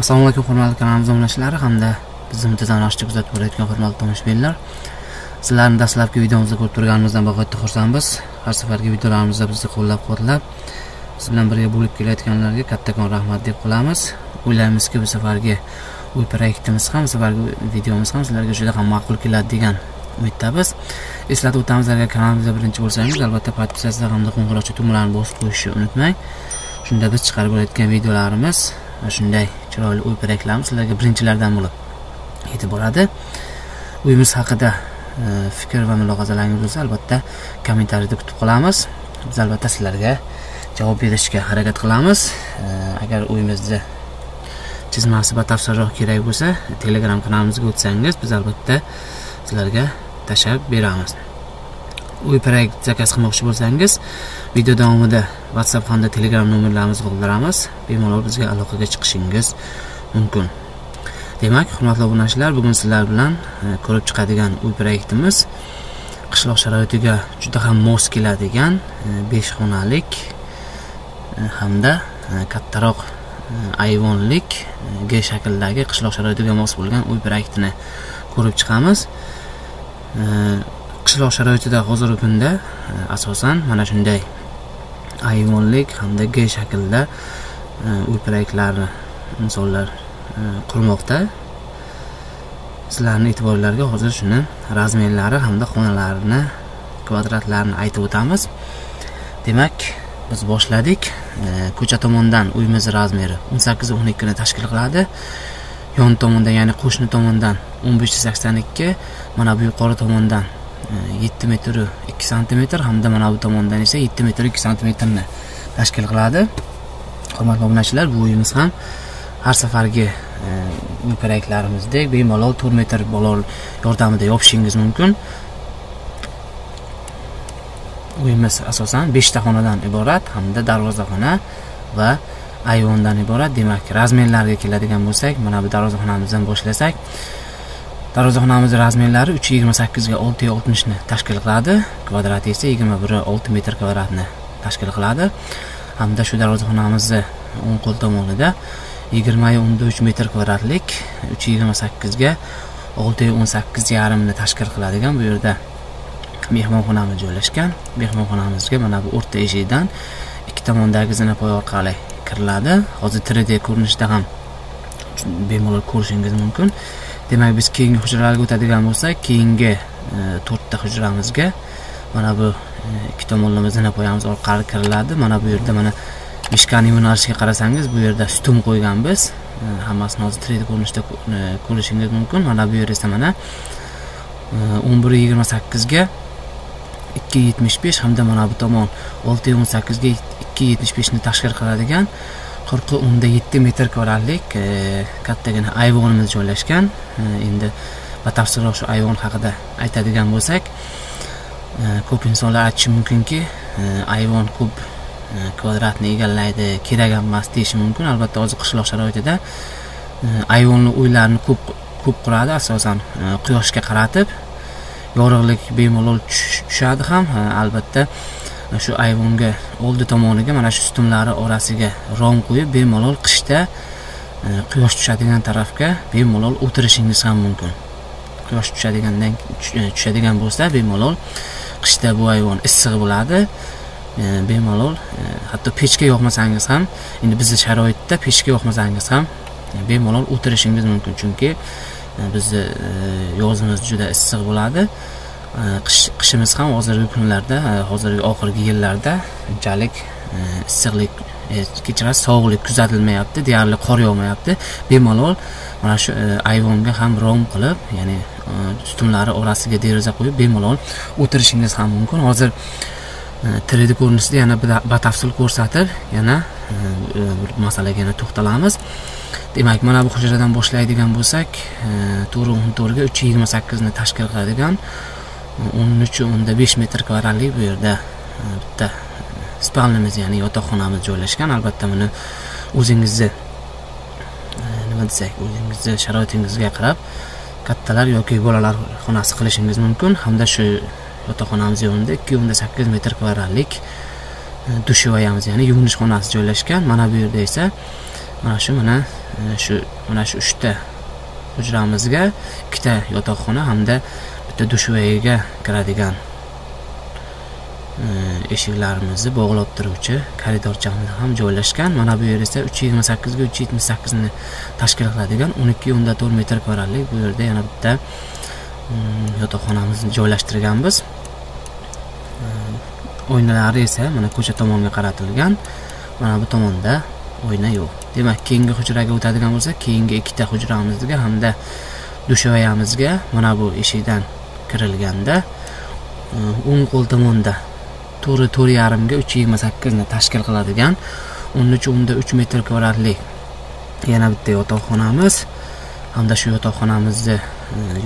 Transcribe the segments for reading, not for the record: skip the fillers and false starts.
Assalomu alaykum hurmatli kanalimiz tomoshabinlari hamda bizni muntazam oshib kuzatib borayotgan hurmatli tomoshabinlar. Sizlarni dastlabki videomizni ko'rib turganimizdan bag'oyatda xursandmiz. Har safargi videolarimizda bizni qo'llab-quvvatlab, biz bilan birga bo'lib kelayotganlarga kattakon rahmat deb qolamiz. O'ylaymizki, bu safargi uy proyektimiz ham, bu safargi videomiz ham sizlarga juda ham ma'qul keladi degan umiddamiz. Eslatib o'tamiz, agar kanalimizga birinchi bo'lsangiz, albatta podpisatsiya hamda qo'ng'iroqcha tugmalarini bosib qo'yishni unutmang. Shunda biz chiqarib olayotgan videolarimiz va shunday chiroyli uy proyektlarimiz sizlarga birinchilardan bo'lib yetib boradi. Uyimiz haqida fikr va mulohazalaringiz bo'lsa, albatta kommentariyada kutib qolamiz. Biz albatta sizlarga javob berishga harakat qilamiz. Agar uyimizni chizmasi batafsilroq kerak bo'lsa, Telegram kanalimizga o'tsangiz, biz albatta sizlarga tashab beramiz. Uy proyekt zakaz qilmoqchi bo'lsangiz, video davomida WhatsApp hamda Telegram nomerlarimizni qoldiramiz. Bemalol bizga aloqaga chiqishingiz mumkin. Demak, hurmatli obunachilar, bugun sizlar bilan ko'rib chiqadigan uy proyektimiz qishloq sharoitiga juda ham mos keladigan 5 xonalik hamda kattaroq ayvonlik G shakldagi qishloq sharoitiga mos bo'lgan uy proyektini ko'rib chiqamiz. Qishloq sharoitida hozirgi kunda asosan mana shunday ayvonlik hamda G shaklda uy proyektlarini insonlar qurmoqda. Sizlarning e'tiborlariga hozir shuni razmerlari hamda xonalarini, kvadratlarini aytib o'tamiz. Demak, biz boshladik. Ko'cha tomondan uyimiz razmeri 18-12 ni tashkil qiladi. Yon tomondan, ya'ni qo'shni tomondan 1582, mana bu yuqori tomondan 7 metr 2 sm hamda mana bu tomondan esa 7 metr 2 sm ni tashkil qiladi. Hurmatli obunachilar, bu uyimiz ham har safargi uy proyektlarimizdek bemalol 4 metr bolol yordamida yopishingiz mumkin. Uyimiz asosan 5 ta xonadan iborat hamda darvozaxona va ayvondan iborat. Demak, razmerlarga keladigan bo'lsak, mana bu darvozaxonamizdan boshlasak, darvozaxonamiz razmerlari 328 ga 660 ni tashkil qiladi. Kvadrati esa 21,6 metr kvadratni tashkil qiladi. Hamda shu darvozaxonamizni o'ng qo'l tomonida 20,3 metr kvadratlik 328 ga 618,5 ni tashkil qiladigan bu yerda mehmonxonamiz joylashgan. Mehmonxonamizga mana bu o'rta eshikdan ikki tomondagi zinapoya orqali kiriladi. Hozir 3D ko'rinishda ham bemalol ko'rishingiz mumkin. Demak, biz keyingi hujralarga o'tadigan bo'lsak, keyingi 4 ta hujramizga mana bu ikki tomonlama zinapoyamiz orqali kiriladi. Mana bu yerda mana mishkaning yo'nalishiga qarasangiz, bu yerda stum qo'yganmiz. Hammasini hozir 3D ko'rinishda ko'rishingiz mumkin. Mana bu yer esa mana 11,28 ga 2,75 hamda mana bu tomon 6,18 ga 2,75 ni tashkil qiladigan 40,7 metr kvadratlik kattagina ayvonimiz joylashgan. Endi batafsilroq shu ayvon haqida aytadigan bo'lsak, ko'p insonlar aytishi mumkinki, ayvon ko'p kvadratni egallaydi, kerak emas deyishi mumkin. Albatta, hozir qishloq sharoitida ayvonli uylarni ko'p quradi, asosan quyoshga qaratib. Yorug'lik bemalol tushadi ham. Albatta, shu ayvonga oldi tomoniga mana shu stumlari orasiga rom qo'yib, bemalol qishda quyosh tushadigan tarafga bemalol o'tirishingiz ham mumkin. Quyosh tushadigan bo'lsa, bemalol qishda bu ayvon issiq bo'ladi. Bemalol hatto pechga yoqmasangiz ham, endi bizning sharoitda pechga yoqmasangiz ham bemalol o'tirishingiz mumkin, chunki bizni yozimiz juda issiq bo'ladi. Qishimiz ham hozirgi kunlarda, hozirgi oxirgi yillarda unchalik issiqlik, kechirasiz, sovuqlik kuzatilmayapti, deyarli qor yog'mayapti. Bemalol mana shu ayvonga ham rom qilib, ya'ni stumlari orasiga deraza qo'yib bemalol o'tirishingiz ham mumkin. Hozir 3D ko'rinishda yana batafsil ko'rsatib, yana masalaga yana to'xtalamiz. Demak, mana bu hujradan boshlaydigan bo'lsak, 4 ga 328 ni tashkil qiladigan 13,5 metr kvadratlik bu yerda bitta spalnimiz, ya'ni yotoqxonamiz joylashgan. Albatta, buni o'zingizni nima desak, o'zingizni sharoitingizga qarab kattalar yoki bolalar xonasi qilishingiz mumkin. Hamda shu yotoqxonamiz yonida 2,8 metr kvadratlik dushevayamiz, ya'ni yuvinish xonasi joylashgan. Mana bu yerda esa mana shu mana shu mana shu 3 ta hujramizga 2 ta yotoqxona hamda bitta dushvayiga kiradigan eshiklarimizni bog'lab turuvchi koridorchamiz ham joylashgan. Mana bu yer esa 328 ga 378 ni tashkil qiladigan 12.4 metr kvadratlik. Bu yerda yana bitta yotoqxonamizni joylashtirganmiz. Oynalari esa mana ko'cha tomonga qaratilgan. Mana bu tomonda oyna yo'q. Demak, keyingi hujraga o'tadigan bo'lsak, keyingi 2 ta hujramizga hamda dushvayamizga mana bu eshikdan kirilganda o'ng qo'l tomonda 4.5 ga 328 ni tashkil qiladigan 13.3 metr kvadratlik yana bitta yotoqxonamiz hamda shu yotoqxonamizni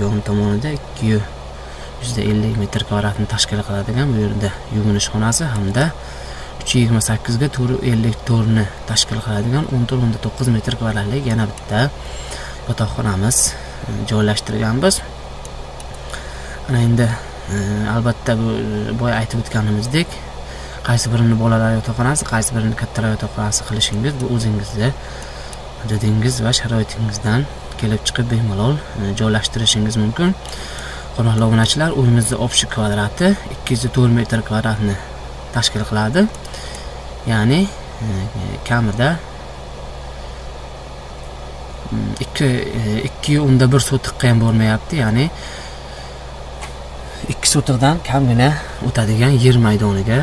yon tomonida 250 metr kvadratni tashkil qiladigan bu yerda yuvinish xonasi hamda 328 ga 454 ni tashkil qiladigan 14.9 metr kvadratlik yana bitta yotoqxonamiz joylashtirganmiz. Ana endi albatta bu boya aytib o'tganimizdek, qaysi birini bolalar yotoqxonasi, qaysi birini kattalar yotoqxonasi qilishingiz bu o'zingizning adadingiz va sharoitingizdan kelib chiqib bemalol joylashtirishingiz mumkin. Hurmatli obunachilar, uyimizning общий kvadrati 204 metr kvadratni tashkil qiladi. Ya'ni kamida 2.1 sotiqqa ham bormayapti. Ya'ni 2 sotiqdan kamgina o'tadigan yer maydoniga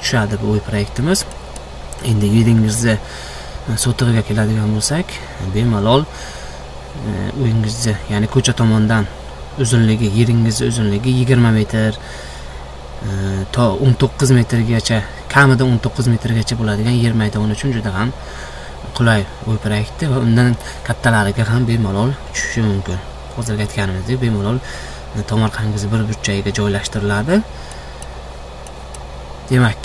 tushadi bu uy proyektimiz. Endi yeringizni sotig'iga keladigan bo'lsak, bemalol uyingizni, ya'ni ko'cha tomondan uzunligi, yeringizni uzunligi 20 metr to 19 metrgacha, kamida 19 metrgacha bo'ladigan yer maydoni uchun juda ham qulay uy proyekti va undan kattalariga ham bemalol tushishi mumkin. Hozirgi aytganimizdek, bemalol tomorqangiz bir burchagiga joylashtiriladi. Demak,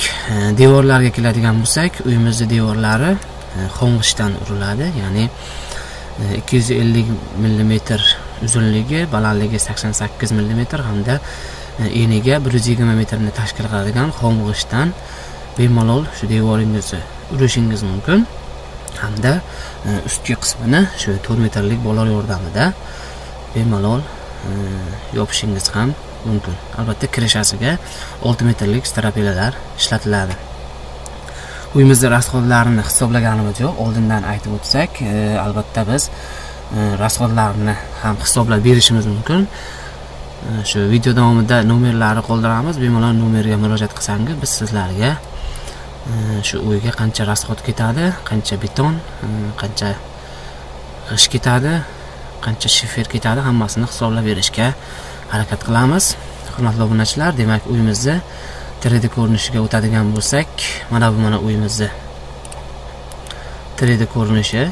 devorlarga keladigan bo'lsak, uyimizning devorlari xom g'ishtdan uriladi, ya'ni 250 mm uzunligi, balandligi 88 mm hamda eniga 120 metrni tashkil qiladigan xom g'ishtdan bemalol shu devoringizni urishingiz mumkin. Hamda ustki qismini shu 4 metrlik bolar yordamida bemalol yopishingiz ham mumkin. Albatta kirishasiga 6 metrlik strapelalar ishlatiladi. Uyimizning rasxodlarini hisoblaganimiz yo'q. Oldindan aytib o'tsak, albatta biz rasxodlarni ham hisoblab berishimiz mumkin. Shu video davomida nomerlarni qoldiramiz. Bemalol nomerga murojaat qilsangiz, biz sizlarga shu uyga qancha rasxod ketadi, qancha beton, qancha g'isht ketadi, qancha shifer ketadi, hammasini hisoblab berishga harakat qilamiz. Hurmatli obunachilar, demak uyimizni 3D ko'rinishiga o'tadigan bo'lsak, mana bu uyimizni 3D ko'rinishi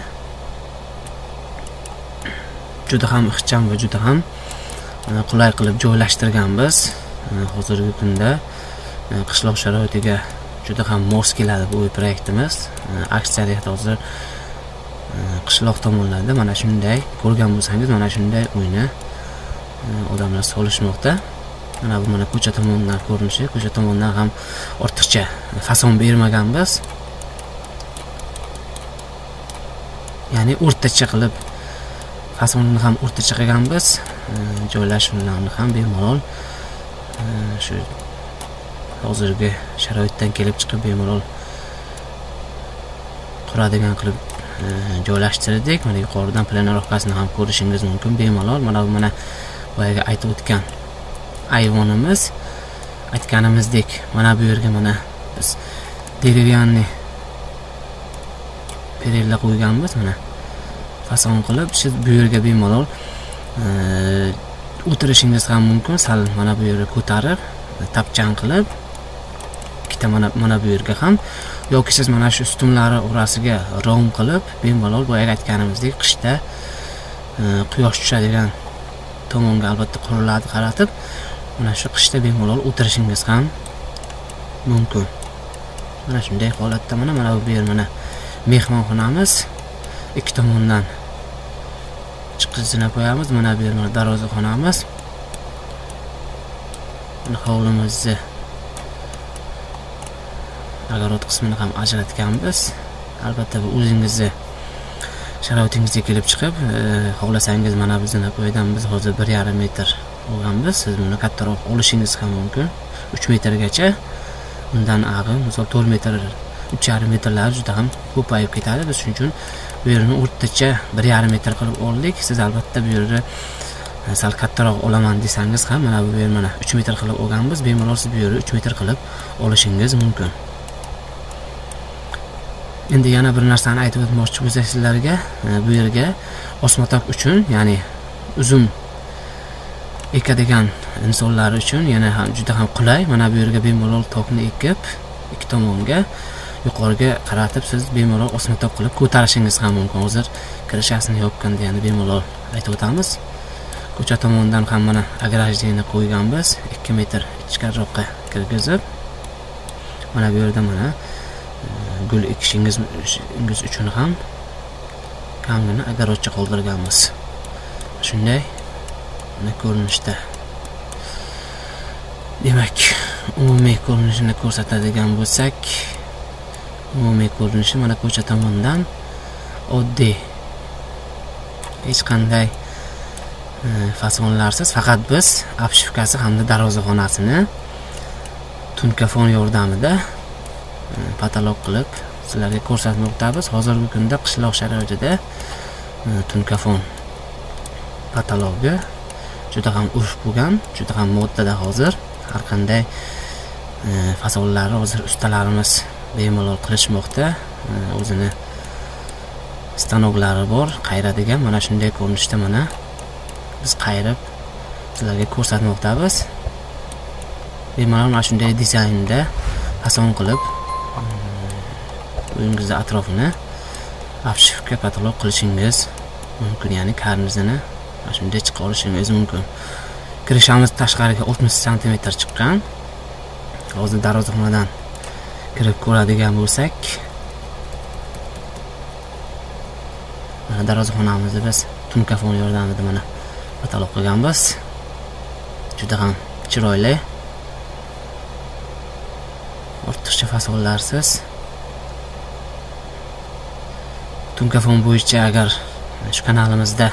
juda ham ixcham va juda ham qulay qilib joylashtirganmiz. Hozirgi kunda qishloq sharoitiga juda ham mos keladi bu uy proyektimiz. Aksariyat hozir qishloq tomonlarda mana shunday ko'rgan bo'lsangiz, mana shunday uyni odamlar solishmoqda. Mana bu ko'cha tomonidan ko'rinishi, ko'cha tomonidan ham ortiqcha fason bermaganmiz. Ya'ni o'rtacha qilib fasonni ham o'rtacha qilganmiz. Joylashuvlarni ham bemalol shu hozirgi sharoitdan kelib chiqib bemalol quradigan qilib joylashtirdik. Mana yuqoridan planirovkasini ham ko'rishingiz mumkin bemalol. Mana bu boyaga aytib o'tgan ayvonimiz. Aytganimizdek, mana bu yerga biz derivyani perella qo'yganmiz. Mana fason qilib, siz bu yerga bemalol o'tirishingiz ham mumkin. Sal mana bu yerga ko'tarib, tapchan qilib, ikkita mana bu yerga ham yoki siz mana shu ustunlari orasiga rom qilib, bemalol boyaga aytganimizdek qishda quyosh tushadigan tomonga albatta quriladi qaratib, mana shu qishda bemalol o'tirishingiz ham mumkin. Mana shunday holatda mana bu yer mehmonxonamiz. Ikki tomondan chiqishini qo'yamiz. Mana bu yer darvozaxonamiz. Mana hovlimizni agarot qismini ham ajratganmiz. Albatta bu o'zingizni sharoitingizga kelib chiqib, xohlasangiz mana bizning qo'ydan biz hozir 1,5 metr olganmiz. Siz buni kattaroq olishingiz ham mumkin. 3 metrgacha. Undan ag'im, misol 4 metr, 3,5 metrlar juda ham ko'payib ketadi. Biz shuning uchun bu yerni o'rtacha 1,5 metr qilib oldik. Siz albatta bu yerni sal kattaroq olaman desangiz ham mana bu yer mana 3 metr qilib olganmiz. Bemalol siz bu yerni 3 metr qilib olishingiz mumkin. Endi yana bir narsani aytib o'tmoqchi bo'lsak sizlarga, bu yerga osmatok uchun, ya'ni uzum ekadigan insonlar uchun yana ham juda ham qulay. Mana bu yerga bemalol tokni ekib, ikki tomonga yuqoriga qaratib siz bemalol osmatok qilib ko'tarishingiz ham mumkin. Hozir kirishasini yopganda yana bemalol aytib o'tamiz. Ko'cha tomondan ham mana agrajni qo'yganmiz, 2 metr ichkariroqqa kirgizib. Mana bu yerda mana gul ekishingiz uchun ham kamgina agarotcha qoldirganmiz. Shunday mana ko'rinishda. Demak, umumiy ko'rinishini ko'rsatadigan bo'lsak, umumiy ko'rinishi mana ko'cha tomondan oddiy, hech qanday fasonlarsiz, faqat biz apshifkasi hamda darvozaxonasini tunkafon yordamida pataloq qilib sizlarga ko'rsatmoqdamiz. Hozirgi kunda qishloq sharoitida tunkafon patalogi juda ham urf bo'lgan, juda ham modada hozir. Har qanday fasonlarni hozir ustalarimiz bemalol qilishmoqda. O'zini stanoklari bor, qayradigan. Mana shunday ko'rinishda mana biz qayrib sizlarga ko'rsatmoqdamiz. Bemalol mana shunday dizaynda fason qilib uyingizni atrofini apshifka pataloq qilishingiz mumkin, ya'ni karnizini mana shunday chiqib olishingiz mumkin. Kirishamiz tashqariga 60 cm chiqqan. Hozir darvozaxonadan kirib ko'radigan bo'lsak, mana darvozaxonamizni biz tunkafon yordamida mana pataloq qilganmiz. Juda ham chiroyli, ortiqcha fasonlarsiz. Tunkafon bo'yicha agar shu kanalimizda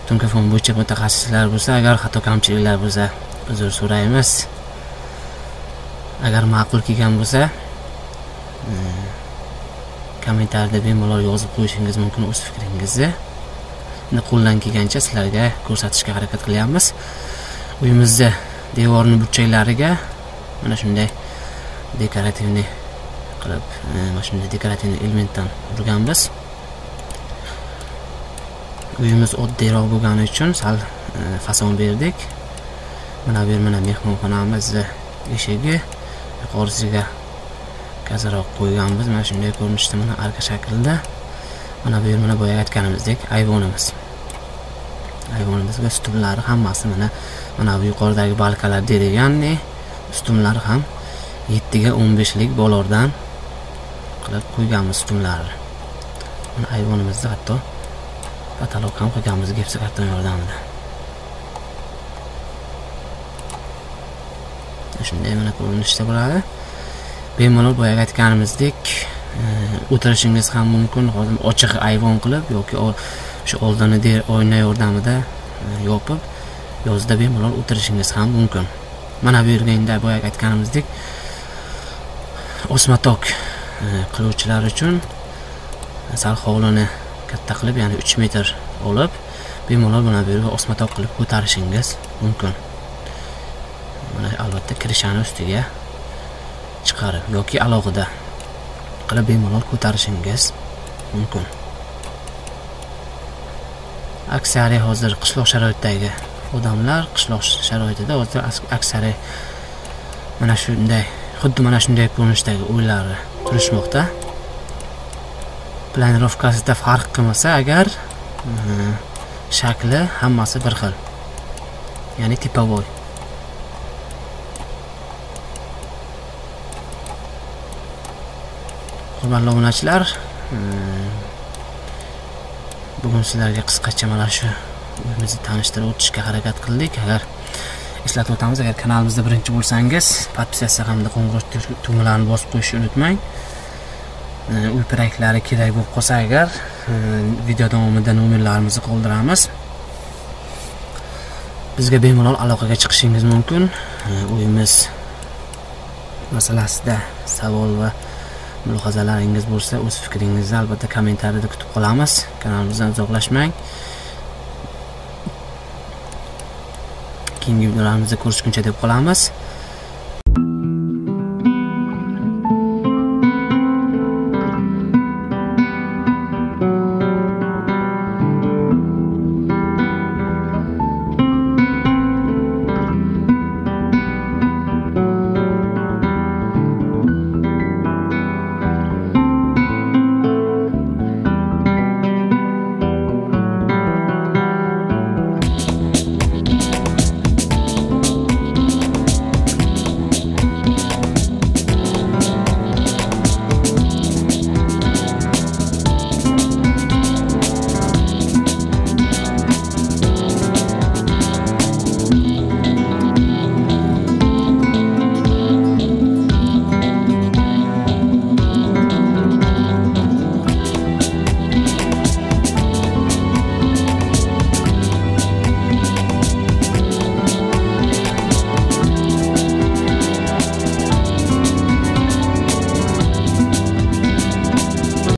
tunkafon bo'yicha mutaxassislar bo'lsa, agar xato kamchiliklar bo'lsa uzr so'raymiz. Agar ma'qul kelgan bo'lsa, kommentariyada bemalol yozib qo'yishingiz mumkin o'z fikringizni. Endi qo'ldan kelgancha sizlarga ko'rsatishga harakat qilyapmiz. Uyimizda devorning burchaklariga mana shunday dekorativni qilib, mana shunday dekorativni elementdan urganmiz. Uyimiz oddiyroq bo'lgani uchun sal fason berdik. Mana bu yer mana mehmonxonamiz eshigi, yuqorisiga kazaroq qo'yganmiz. Mana shunday ko'rinishda mana arka shaklida. Mana bu yer mana boya aytganimizdek ayvonimiz. Ayvonimizga ustunlari hammasi mana bu yuqoridagi balkalar deriganli, ustunlari ham 7 ga 15 lik bolordan qilib qo'yganmiz ustunlarni. Mana ayvonimizda hatto pataloq ham qo'yganmiz gipsi karton yordamida. Shunday mana ko'rinishda bo'ladi. Bemalol boya aytganimizdek o'tirishingiz ham mumkin. Hozir ochiq ayvon qilib yoki shu oldini oyna yordamida yopib yozda bemalol o'tirishingiz ham mumkin. Mana bu yerga endi boya aytganimizdek osmatok qiluvchilar uchun sal hovlini katta qilib, ya'ni 3 metr olib bemalol mana bu yerga osmatok qilib ko'tarishingiz mumkin. Mana albatta kirishani ustiga chiqarib yoki alohida qilib bemalol ko'tarishingiz mumkin. Aksariy hozir qishloq sharoitidagi odamlar qishloq sharoitida hozir aksariy mana shunday, xuddi mana shunday ko'rinishdagi uylarni turishmoqda. Planirovkasida farq qilmasa agar shakli hammasi bir xil. Ya'ni tipavoy. Hurmatli obunachilar, bugun sizlarga qisqacha mana shu uyimizni tanishtirib o'tishga harakat qildik. Agar eslatib o'tamiz, agar kanalimizda birinchi bo'lsangiz, podpisatsiya hamda qo'ng'iroq tugmalarini bosib qo'yishni unutmang. uy piraklari kerak bo'lib qolsa agar video davomida nomerlarimizni qoldiramiz. Bizga bemalol aloqaga chiqishingiz mumkin. Uyimiz masalasida savol va mulohazalaringiz bo'lsa, o'z fikringizni albatta kommentariyada kutib qolamiz. Kanalimizdan uzoqlashmang. Keyingi videolarimizda ko'rishguncha deb qolamiz.